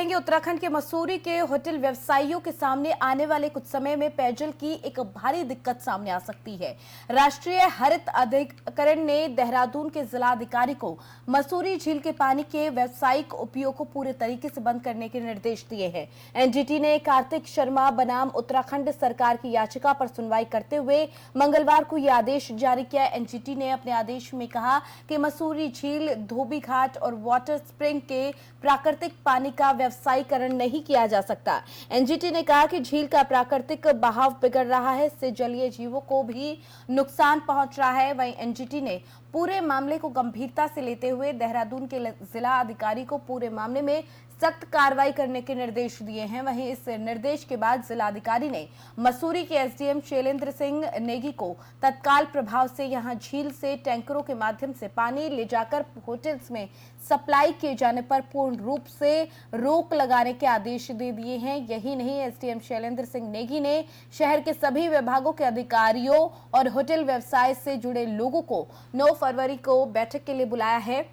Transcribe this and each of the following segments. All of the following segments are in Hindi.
रहेंगे उत्तराखंड के मसूरी के होटल व्यवसायियों के सामने आने वाले कुछ समय में पेयजल की एक भारी दिक्कत सामने आ सकती है। राष्ट्रीय हरित अधिकरण ने देहरादून के जिलाधिकारी को मसूरी झील के पानी के व्यावसायिक उपयोग को पूरे तरीके से बंद करने के निर्देश दिए हैं। एनजीटी ने कार्तिक शर्मा बनाम उत्तराखंड सरकार की याचिका पर सुनवाई करते हुए मंगलवार को यह आदेश जारी किया। एनजीटी ने अपने आदेश में कहा कि मसूरी झील, धोबी घाट और वाटर स्प्रिंग के प्राकृतिक पानी का व्यवसायीकरण नहीं किया जा सकता। एनजीटी ने कहा कि झील का प्राकृतिक बहाव बिगड़ रहा है, इससे जलीय जीवों को भी नुकसान पहुंच रहा है। वहीं एनजीटी ने पूरे मामले को गंभीरता से लेते हुए देहरादून के जिला अधिकारी को पूरे मामले में सख्त कार्रवाई करने के निर्देश दिए हैं। वहीं इस निर्देश के बाद जिलाधिकारी ने मसूरी के एसडीएम शैलेंद्र सिंह नेगी को तत्काल प्रभाव से यहां झील से टैंकरों के माध्यम से पानी ले जाकर होटल्स में सप्लाई किए जाने पर पूर्ण रूप से रोक लगाने के आदेश दे दिए हैं। यही नहीं, एसडीएम शैलेंद्र सिंह नेगी ने शहर के सभी विभागों के अधिकारियों और होटल व्यवसाय से जुड़े लोगों को 9 फरवरी को बैठक के लिए बुलाया है।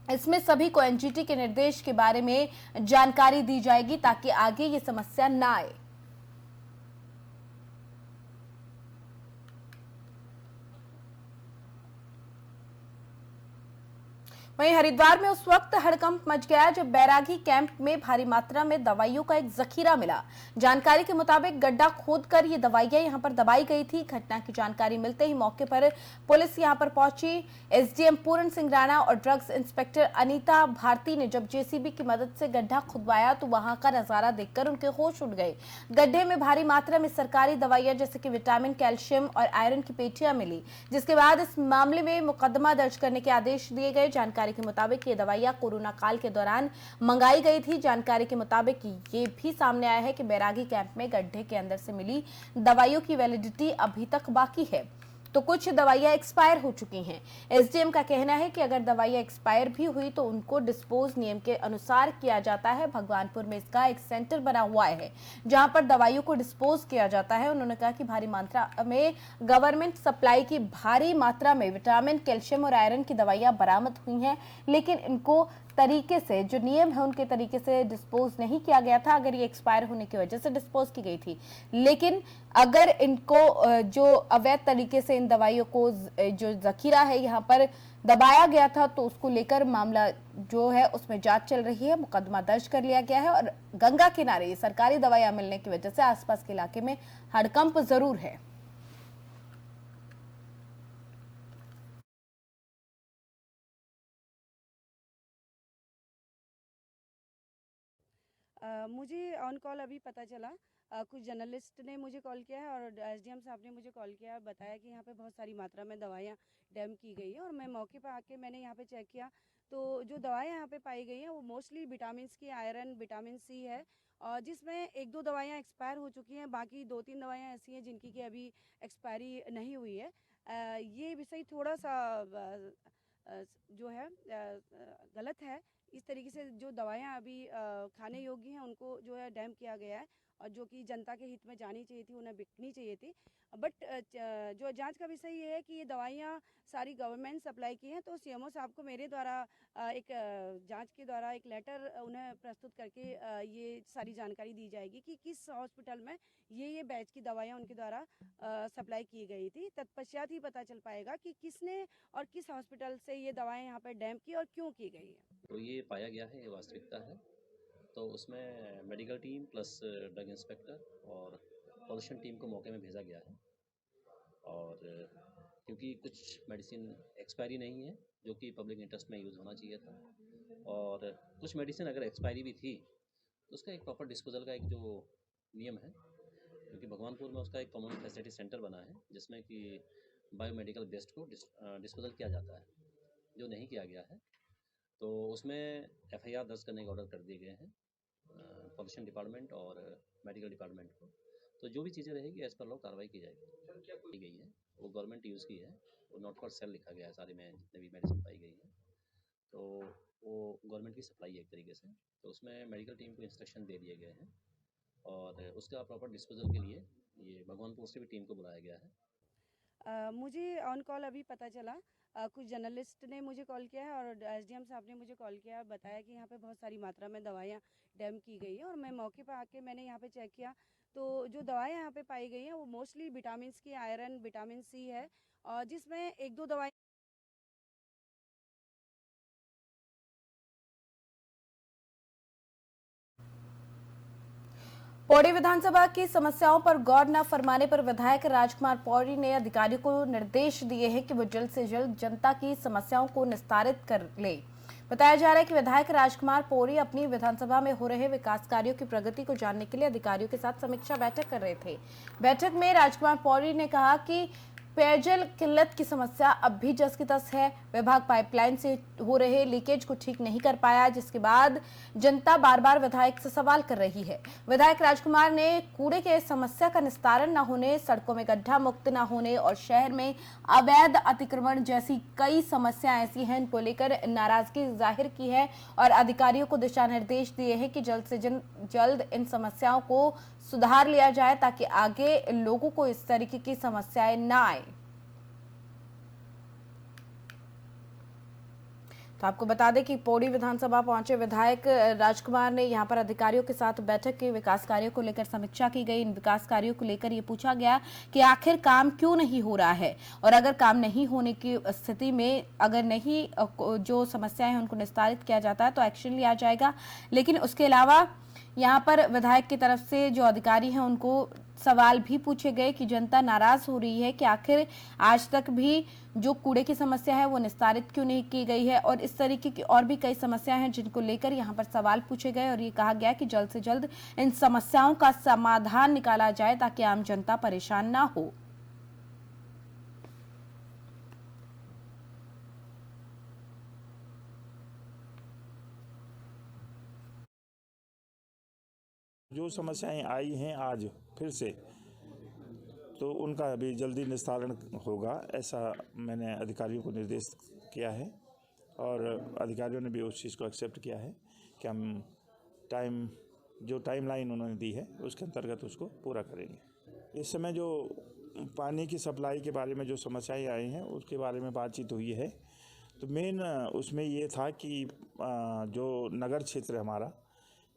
इसमें सभी को एनजीटी के निर्देश के बारे में जानकारी दी जाएगी ताकि आगे ये समस्या न आए। वहीं हरिद्वार में उस वक्त हड़कंप मच गया जब बैरागी कैंप में भारी मात्रा में दवाइयों का एक जखीरा मिला। जानकारी के मुताबिक गड्ढा खोदकर ये दवाइयां यहां पर दबाई गई थी। घटना की जानकारी मिलते ही मौके पर पुलिस यहां पर पहुंची। एसडीएम पूर्ण सिंह राणा और ड्रग्स इंस्पेक्टर अनीता भारती ने जब जेसीबी की मदद से गड्ढा खुदवाया तो वहां का नजारा देखकर उनके होश उड़ गए। गड्ढे में भारी मात्रा में सरकारी दवाइयां जैसे कि विटामिन, कैल्शियम और आयरन की पेटियां मिली, जिसके बाद इस मामले में मुकदमा दर्ज करने के आदेश दिए गए। जानकारी के मुताबिक ये दवाइयां कोरोना काल के दौरान मंगाई गई थी। जानकारी के मुताबिक ये भी सामने आया है कि बैरागी कैंप में गड्ढे के अंदर से मिली दवाइयों की वैलिडिटी अभी तक बाकी है, तो कुछ दवाइयां एक्सपायर हो चुकी हैं। एसडीएम का कहना है कि अगर दवाइयां एक्सपायर भी हुई तो उनको डिस्पोज नियम के अनुसार किया जाता है। भगवानपुर में इसका एक सेंटर बना हुआ है जहां पर दवाइयों को डिस्पोज किया जाता है। उन्होंने कहा कि भारी मात्रा में गवर्नमेंट सप्लाई की भारी मात्रा में विटामिन, कैल्शियम और आयरन की दवाइयां बरामद हुई हैं, लेकिन इनको तरीके से जो नियम है उनके तरीके से डिस्पोज नहीं किया गया था। अगर ये एक्सपायर होने की वजह से डिस्पोज की गई थी, लेकिन अगर इनको जो अवैध तरीके से इन दवाइयों को जो जखीरा है यहाँ पर दबाया गया था तो उसको लेकर मामला जो है उसमें जांच चल रही है। मुकदमा दर्ज कर लिया गया है और गंगा किनारे सरकारी दवाइयां मिलने की वजह से आसपास के इलाके में हड़कंप जरूर है। मुझे ऑन कॉल अभी पता चला, कुछ जर्नलिस्ट ने मुझे कॉल किया है और एसडीएम साहब ने मुझे कॉल किया और बताया कि यहाँ पे बहुत सारी मात्रा में दवाइयाँ डैम की गई है। और मैं मौके पर आके मैंने यहाँ पे चेक किया तो जो दवाइयाँ यहाँ पे पाई गई हैं वो मोस्टली विटामिन की, आयरन, विटामिन सी है, और जिसमें 1-2 दवाइयाँ एक्सपायर हो चुकी हैं, बाकी 2-3 दवाइयाँ ऐसी हैं जिनकी कि अभी एक्सपायरी नहीं हुई है। ये विषय थोड़ा सा जो है गलत है। इस तरीके से जो दवाइयाँ अभी खाने योग्य हैं उनको जो है डैम किया गया है, और जो कि जनता के हित में जानी चाहिए थी, उन्हें बिकनी चाहिए थी। बट जो जांच का विषय ये है कि ये दवाइयाँ सारी गवर्नमेंट सप्लाई की हैं, तो सीएमओ साहब को मेरे द्वारा एक जांच के द्वारा एक लेटर उन्हें प्रस्तुत करके ये सारी जानकारी दी जाएगी कि किस हॉस्पिटल में ये बैच की दवाइयाँ उनके द्वारा सप्लाई की गई थी। तत्पश्चात ही पता चल पाएगा कि किसने और किस हॉस्पिटल से ये दवाएं यहाँ पर डैम की और क्यों की गई है। तो ये पाया गया है, ये वास्तविकता है। तो उसमें medical team plus drug inspector और पॉल्यूशन टीम को मौके में भेजा गया है। और क्योंकि कुछ मेडिसिन एक्सपायरी नहीं है जो कि पब्लिक इंटरेस्ट में यूज़ होना चाहिए था, और कुछ मेडिसिन अगर एक्सपायरी भी थी तो उसका एक प्रॉपर डिस्पोजल का एक जो नियम है, क्योंकि भगवानपुर में उसका एक कॉमन फैसिलिटी सेंटर बना है जिसमें कि बायोमेडिकल वेस्ट को डिस्पोजल किया जाता है, जो नहीं किया गया है। तो उसमें एफआईआर दर्ज करने के ऑर्डर कर दिए गए हैं पॉल्यूशन डिपार्टमेंट और मेडिकल डिपार्टमेंट को। तो जो भी चीज़ें रहेगी एज पर लॉ कार्रवाई की जाएगी। की गई है वो गवर्नमेंट यूज़ की है, वो नॉट फॉर सेल लिखा गया है सारे में जितने भी मेडिसिन पाई गई है, तो वो गवर्नमेंट की सप्लाई है एक तरीके से। तो उसमें मेडिकल टीम को इंस्ट्रक्शन दे दिए गए हैं और उसका प्रॉपर डिस्पोजल के लिए ये भगवानपुर से भी टीम को बुलाया गया है। मुझे ऑन कॉल अभी पता चला, कुछ जर्नलिस्ट ने मुझे कॉल किया है और एसडीएम साहब ने मुझे कॉल किया और बताया कि यहाँ पे बहुत सारी मात्रा में दवाइयाँ डैम की गई है। और मैं मौके पर आके मैंने यहाँ पे चेक किया, तो जो दवाएं यहाँ पे पाई गई हैं वो मोस्टली विटामिन की, आयरन, विटामिन सी है, और जिसमें एक दो दवाई पौड़ी विधानसभा की समस्याओं पर गौर न फरमाने पर विधायक राजकुमार पौड़ी ने अधिकारियों को निर्देश दिए हैं कि वो जल्द से जल्द जनता की समस्याओं को निस्तारित कर ले। बताया जा रहा है कि विधायक राजकुमार पौड़ी अपनी विधानसभा में हो रहे विकास कार्यों की प्रगति को जानने के लिए अधिकारियों के साथ समीक्षा बैठक कर रहे थे। बैठक में राजकुमार पौड़ी ने कहा कि पेयजल किल्लत की समस्या अब भी जस की तस है। विभाग पाइपलाइन से हो रहे लीकेज को ठीक नहीं कर पाया, जिसके बाद जनता बार बार विधायक से सवाल कर रही है। विधायक राजकुमार ने कूड़े के समस्या का निस्तारण न होने, सड़कों में गड्ढा मुक्त न होने और शहर में अवैध अतिक्रमण जैसी कई समस्याएं ऐसी हैं, इनको लेकर नाराजगी जाहिर की है और अधिकारियों को दिशा निर्देश दिए हैं कि जल्द से जल्द इन समस्याओं को सुधार लिया जाए ताकि आगे लोगों को इस तरीके की समस्याएं ना आए। तो आपको बता दें कि पौड़ी विधानसभा पहुंचे विधायक राजकुमार ने यहां पर अधिकारियों के साथ बैठक की, विकास कार्यों को लेकर समीक्षा की गई। इन विकास कार्यों को लेकर ये पूछा गया कि आखिर काम क्यों नहीं हो रहा है और अगर काम नहीं होने की स्थिति में अगर नहीं जो समस्याएं हैं उनको निस्तारित किया जाता है तो एक्शन लिया जाएगा। लेकिन उसके अलावा यहाँ पर विधायक की तरफ से जो अधिकारी हैं उनको सवाल भी पूछे गए कि जनता नाराज हो रही है कि आखिर आज तक भी जो कूड़े की समस्या है वो निस्तारित क्यों नहीं की गई है, और इस तरीके की और भी कई समस्याएं हैं जिनको लेकर यहाँ पर सवाल पूछे गए और ये कहा गया कि जल्द से जल्द इन समस्याओं का समाधान निकाला जाए ताकि आम जनता परेशान ना हो। जो समस्याएं आई हैं आज फिर से, तो उनका अभी जल्दी निस्तारण होगा, ऐसा मैंने अधिकारियों को निर्देश किया है और अधिकारियों ने भी उस चीज़ को एक्सेप्ट किया है कि हम जो टाइमलाइन उन्होंने दी है उसके अंतर्गत उसको पूरा करेंगे। इस समय जो पानी की सप्लाई के बारे में जो समस्याएं आई हैं उसके बारे में बातचीत हुई है, तो मेन उसमें ये था कि जो नगर क्षेत्र हमारा,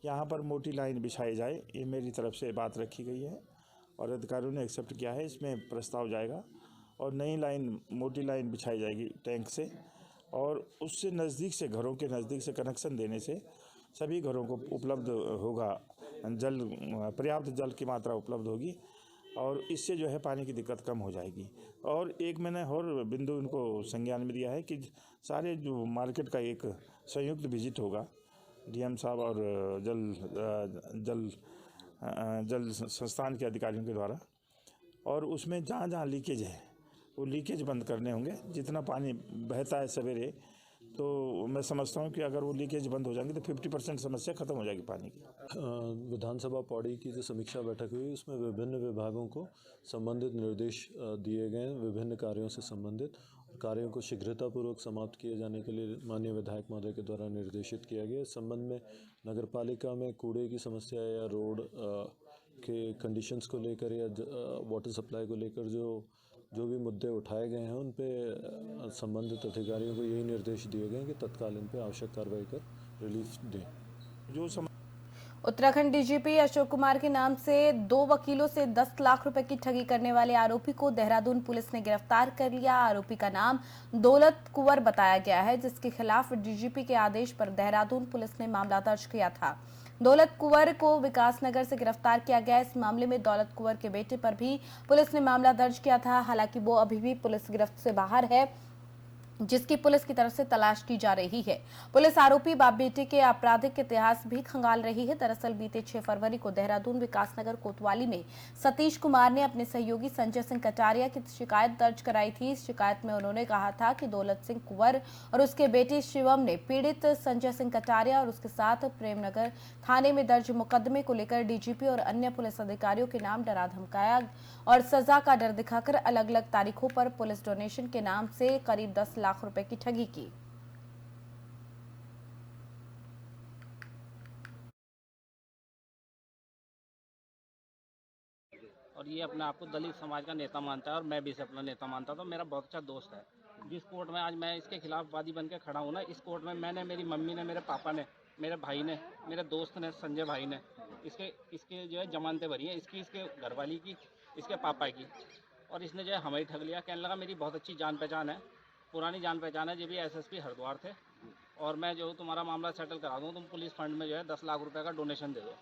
यहाँ पर मोटी लाइन बिछाई जाए, ये मेरी तरफ से बात रखी गई है और अधिकारियों ने एक्सेप्ट किया है। इसमें प्रस्ताव जाएगा और नई लाइन, मोटी लाइन बिछाई जाएगी टैंक से, और उससे नज़दीक से, घरों के नज़दीक से कनेक्शन देने से सभी घरों को उपलब्ध होगा जल, पर्याप्त जल की मात्रा उपलब्ध होगी और इससे जो है पानी की दिक्कत कम हो जाएगी। और एक मैंने और बिंदु इनको संज्ञान में दिया है कि सारे जो मार्केट का एक संयुक्त विजिट होगा डीएम साहब और जल संस्थान के अधिकारियों के द्वारा, और उसमें जहाँ जहाँ लीकेज है वो लीकेज बंद करने होंगे। जितना पानी बहता है सवेरे, तो मैं समझता हूँ कि अगर वो लीकेज बंद हो जाएंगे तो 50% समस्या खत्म हो जाएगी पानी की। विधानसभा पौड़ी की जो समीक्षा बैठक हुई उसमें विभिन्न विभागों को संबंधित निर्देश दिए गए, विभिन्न कार्यों से संबंधित कार्यों को शीघ्रतापूर्वक समाप्त किए जाने के लिए माननीय विधायक महोदय के द्वारा निर्देशित किया गया। इस संबंध में नगरपालिका में कूड़े की समस्या या रोड के कंडीशंस को लेकर या वाटर सप्लाई को लेकर जो भी मुद्दे उठाए गए हैं उन पे संबंधित अधिकारियों को यही निर्देश दिए गए कि तत्काल इन पे आवश्यक कार्रवाई कर रिलीफ दें। उत्तराखंड डीजीपी अशोक कुमार के नाम से 2 वकीलों से 10 लाख रुपए की ठगी करने वाले आरोपी को देहरादून पुलिस ने गिरफ्तार कर लिया। आरोपी का नाम दौलत कुंवर बताया गया है, जिसके खिलाफ डीजीपी के आदेश पर देहरादून पुलिस ने मामला दर्ज किया था। दौलत कुंवर को विकासनगर से गिरफ्तार किया गया। इस मामले में दौलत कुंवर के बेटे पर भी पुलिस ने मामला दर्ज किया था। हालांकि वो अभी भी पुलिस गिरफ्त से बाहर है, जिसकी पुलिस की तरफ से तलाश की जा रही है। पुलिस आरोपी बाप बेटे के आपराधिक इतिहास भी खंगाल रही है। दरअसल बीते 6 फरवरी को देहरादून विकासनगर कोतवाली में सतीश कुमार ने अपने सहयोगी संजय सिंह कटारिया की शिकायत दर्ज कराई थी। इस शिकायत में उन्होंने कहा था कि दौलत सिंह कुंवर और उसके बेटे शिवम ने पीड़ित संजय सिंह कटारिया और उसके साथ प्रेमनगर थाने में दर्ज मुकदमे को लेकर डीजीपी और अन्य पुलिस अधिकारियों के नाम डरा धमकाया और सजा का डर दिखाकर अलग अलग तारीखों पर पुलिस डोनेशन के नाम से करीब 10 लाख रुपए की ठगी की। और ये अपने आप को दलित समाज का नेता मानता है और मैं भी इसे अपना नेता मानता था। मेरा बहुत अच्छा दोस्त है। जिस कोर्ट में आज मैं इसके खिलाफ वादी बन के खड़ा हूँ ना, इस कोर्ट में मैंने, मेरी मम्मी ने, मेरे पापा ने, मेरे भाई ने, मेरे दोस्त ने, संजय भाई ने इसके जो है जमानतें भरी हैं, इसकी, इसके घरवाली की, इसके पापा की। और इसने जो है हमें ही ठग लिया। कहने लगा मेरी बहुत अच्छी जान पहचान है, पुरानी जान पहचान है, जब भी एसएसपी हरिद्वार थे, और मैं जो तुम्हारा मामला सेटल करा दूँ, तुम पुलिस फंड में जो है 10 लाख रुपए का डोनेशन दे दो।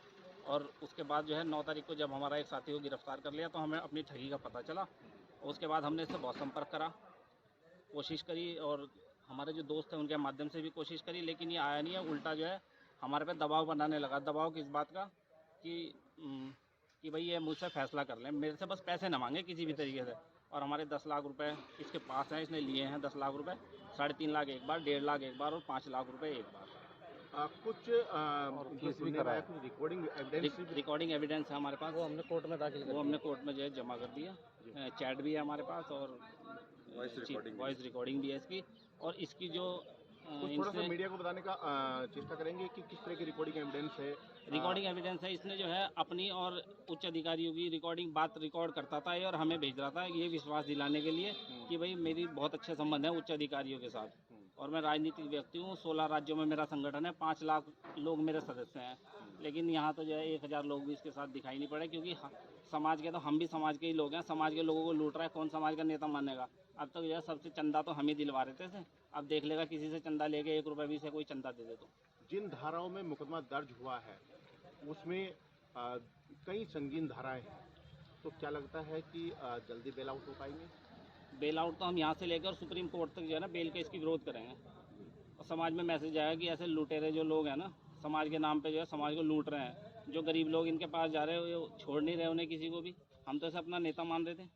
और उसके बाद जो है 9 तारीख को जब हमारा एक साथी को गिरफ्तार कर लिया तो हमें अपनी ठगी का पता चला। उसके बाद हमने इससे बहुत संपर्क करा, कोशिश करी, और हमारे जो दोस्त हैं उनके माध्यम से भी कोशिश करी, लेकिन ये आया नहीं है। उल्टा जो है हमारे पे दबाव बनाने लगा। दबाव किस बात का कि भाई ये मुझसे फैसला कर लें, मेरे से बस पैसे न मांगे किसी भी तरीके से। और हमारे 10 लाख रुपए इसके पास हैं, इसने लिए हैं 10 लाख रुपए, 3.5 लाख एक बार, 1.5 लाख एक बार, और 5 लाख रुपए एक बार। कुछ ये सुनने में आया, कुछ रिकॉर्डिंग एविडेंस है हमारे पास, वो हमने कोर्ट में जो है जमा कर दिया। चैट भी है हमारे पास, और वॉइस रिकॉर्डिंग भी है इसकी। और इसकी जो थोड़ा सा मीडिया को बताने का चेष्टा करेंगे कि किस तरह की रिकॉर्डिंग एविडेंस है। इसने जो है अपनी और उच्च अधिकारियों की बात रिकॉर्ड करता था ये, और हमें भेज रहा था ये विश्वास दिलाने के लिए कि भाई मेरी बहुत अच्छे संबंध है उच्च अधिकारियों के साथ, और मैं राजनीतिक व्यक्ति हूँ। 16 राज्यों में मेरा संगठन है, 5 लाख लोग मेरे सदस्य हैं। लेकिन यहाँ तो जो है 1000 लोग भी इसके साथ दिखाई नहीं पड़े, क्योंकि समाज के, तो हम भी समाज के ही लोग हैं। समाज के लोगों को लूट रहा है, कौन समाज का नेता मानेगा। अब तक जो है सबसे चंदा तो हम ही दिलवा रहे थे। अब देख लेगा किसी से चंदा लेके 1 रुपये भी से कोई चंदा दे दे तो। जिन धाराओं में मुकदमा दर्ज हुआ है उसमें कई संगीन धाराएं हैं, तो क्या लगता है कि जल्दी बेल आउट हो पाएंगे? बेल आउट तो हम यहाँ से लेकर सुप्रीम कोर्ट तक जो है ना बेल का इसकी विरोध करेंगे, और समाज में मैसेज आएगा कि ऐसे लुटेरे जो लोग हैं ना, समाज के नाम पे जो है समाज को लूट रहे हैं, जो गरीब लोग इनके पास जा रहे हैं वो छोड़ नहीं रहे उन्हें किसी को भी। हम तो इसे अपना नेता मान रहे थे,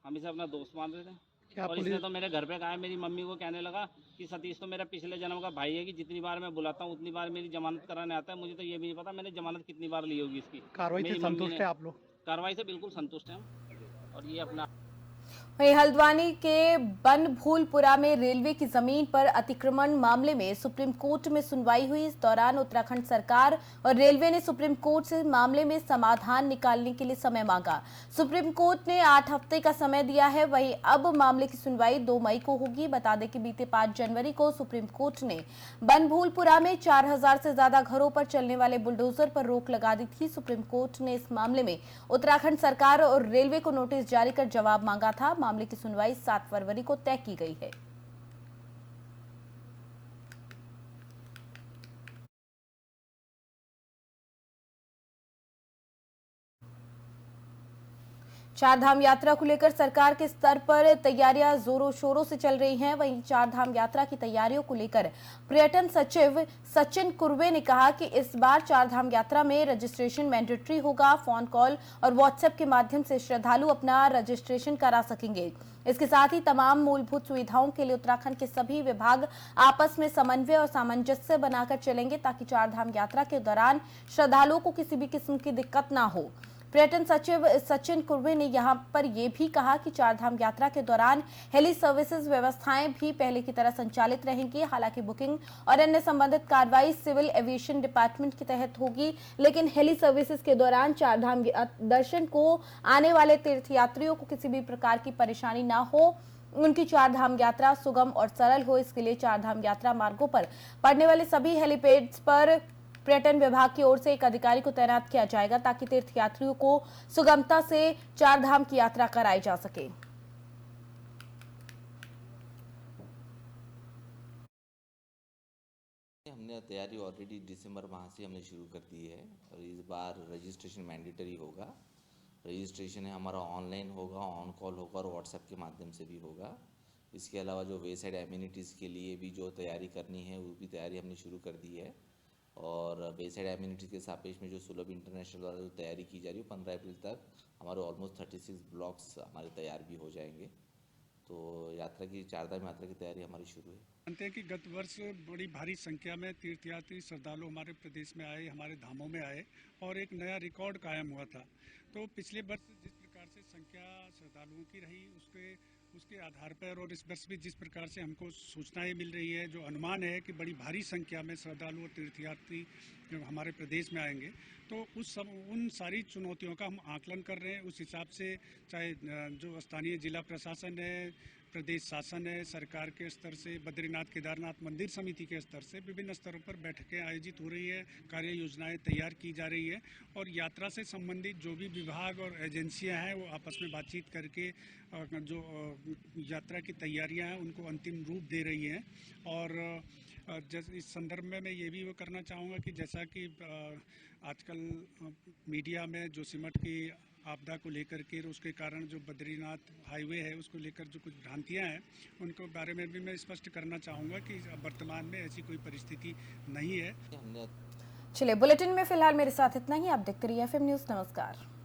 हम इसे अपना दोस्त मान रहे थे। और इसने तो मेरे घर पे कहा है, मेरी मम्मी को कहने लगा कि सतीश तो मेरा पिछले जन्म का भाई है, कि जितनी बार मैं बुलाता हूँ उतनी बार मेरी जमानत कराने आता है। मुझे तो ये भी नहीं पता मैंने जमानत कितनी बार ली होगी इसकी। कार्रवाई से संतुष्ट है आप लोग? कार्रवाई से बिल्कुल संतुष्ट हैं, और ये अपना वहीं हल्द्वानी के बनभूलपुरा में रेलवे की जमीन पर अतिक्रमण मामले में सुप्रीम कोर्ट में सुनवाई हुई। इस दौरान उत्तराखंड सरकार और रेलवे ने सुप्रीम कोर्ट से मामले में समाधान निकालने के लिए समय मांगा। सुप्रीम कोर्ट ने 8 हफ्ते का समय दिया है। वहीं अब मामले की सुनवाई 2 मई को होगी। बता दें कि बीते 5 जनवरी को सुप्रीम कोर्ट ने बनभूलपुरा में 4000 से ज्यादा घरों पर चलने वाले बुलडोजर पर रोक लगा दी थी। सुप्रीम कोर्ट ने इस मामले में उत्तराखंड सरकार और रेलवे को नोटिस जारी कर जवाब मांगा था। मामले की सुनवाई 7 फरवरी को तय की गई है। चारधाम यात्रा को लेकर सरकार के स्तर पर तैयारियां जोरों शोरों से चल रही हैं। वहीं चारधाम यात्रा की तैयारियों को लेकर पर्यटन सचिव सचिन कुर्वे ने कहा कि इस बार चारधाम यात्रा में रजिस्ट्रेशन मैंडेटरी होगा। फोन कॉल और व्हाट्सएप के माध्यम से श्रद्धालु अपना रजिस्ट्रेशन करा सकेंगे। इसके साथ ही तमाम मूलभूत सुविधाओं के लिए उत्तराखंड के सभी विभाग आपस में समन्वय और सामंजस्य बनाकर चलेंगे, ताकि चारधाम यात्रा के दौरान श्रद्धालुओं को किसी भी किस्म की दिक्कत ना हो। पर्यटन सचिव सचिन कुर्वे ने यहां पर यह भी कहा कि चारधाम यात्रा के दौरान हेली सर्विसेज व्यवस्थाएं भी पहले की तरह संचालित रहेंगी। हालांकि बुकिंग और अन्य संबंधित कार्रवाई सिविल एविएशन डिपार्टमेंट के तहत होगी, लेकिन हेली सर्विसेज के दौरान चारधाम दर्शन को आने वाले तीर्थयात्रियों को किसी भी प्रकार की परेशानी ना हो, उनकी चारधाम यात्रा सुगम और सरल हो। इसके लिए चारधाम यात्रा मार्गों पर पड़ने वाले सभी हेलीपैड्स पर पर्यटन विभाग की ओर से एक अधिकारी को तैनात किया जाएगा, ताकि तीर्थयात्रियों को सुगमता से चारधाम की यात्रा कराई जा सके। हमने तैयारी ऑलरेडी दिसंबर माह से हमने शुरू कर दी है, और इस बार रजिस्ट्रेशन मैंडेटरी होगा। रजिस्ट्रेशन है हमारा ऑनलाइन होगा, ऑन कॉल होगा, और व्हाट्सएप के माध्यम से भी होगा। इसके अलावा जो वे साइड एम्यूनिटीज़ के लिए भी जो तैयारी करनी है वो भी तैयारी हमने शुरू कर दी है। और वे साइड एम्यूनिटीज़ के सापेक्ष में जो सुलभ इंटरनेशनल द्वारा जो तैयारी की जा रही है 15 अप्रैल तक हमारे ऑलमोस्ट 36 ब्लॉक्स हमारे तैयार भी हो जाएंगे। तो यात्रा की चारधाम यात्रा की तैयारी हमारी शुरू है। जानते हैं कि गत वर्ष बड़ी भारी संख्या में तीर्थयात्री श्रद्धालु हमारे प्रदेश में आए, हमारे धामों में आए, और एक नया रिकॉर्ड कायम हुआ था। तो पिछले वर्ष जिस प्रकार से संख्या श्रद्धालुओं की रही उसके आधार पर, और इस वर्ष भी जिस प्रकार से हमको सूचनाएं मिल रही है, जो अनुमान है कि बड़ी भारी संख्या में श्रद्धालु और तीर्थयात्री हमारे प्रदेश में आएंगे, तो उन सारी चुनौतियों का हम आकलन कर रहे हैं। उस हिसाब से चाहे जो स्थानीय जिला प्रशासन है, प्रदेश शासन है, सरकार के स्तर से, बद्रीनाथ केदारनाथ मंदिर समिति के स्तर से विभिन्न स्तरों पर बैठकें आयोजित हो रही है, कार्य योजनाएं तैयार की जा रही है और यात्रा से संबंधित जो भी विभाग और एजेंसियां हैं वो आपस में बातचीत करके जो यात्रा की तैयारियां हैं उनको अंतिम रूप दे रही हैं। और जैसे इस संदर्भ में मैं ये भी वो करना चाहूँगा कि जैसा कि आजकल मीडिया में जो सिमट की आपदा को लेकर के उसके कारण जो बद्रीनाथ हाईवे है उसको लेकर जो कुछ भ्रांतियां हैं उनको बारे में भी मैं स्पष्ट करना चाहूँगा कि वर्तमान में ऐसी कोई परिस्थिति नहीं है। चलिए, बुलेटिन में फिलहाल मेरे साथ इतना ही। आप देखते रहिए FM न्यूज़। नमस्कार।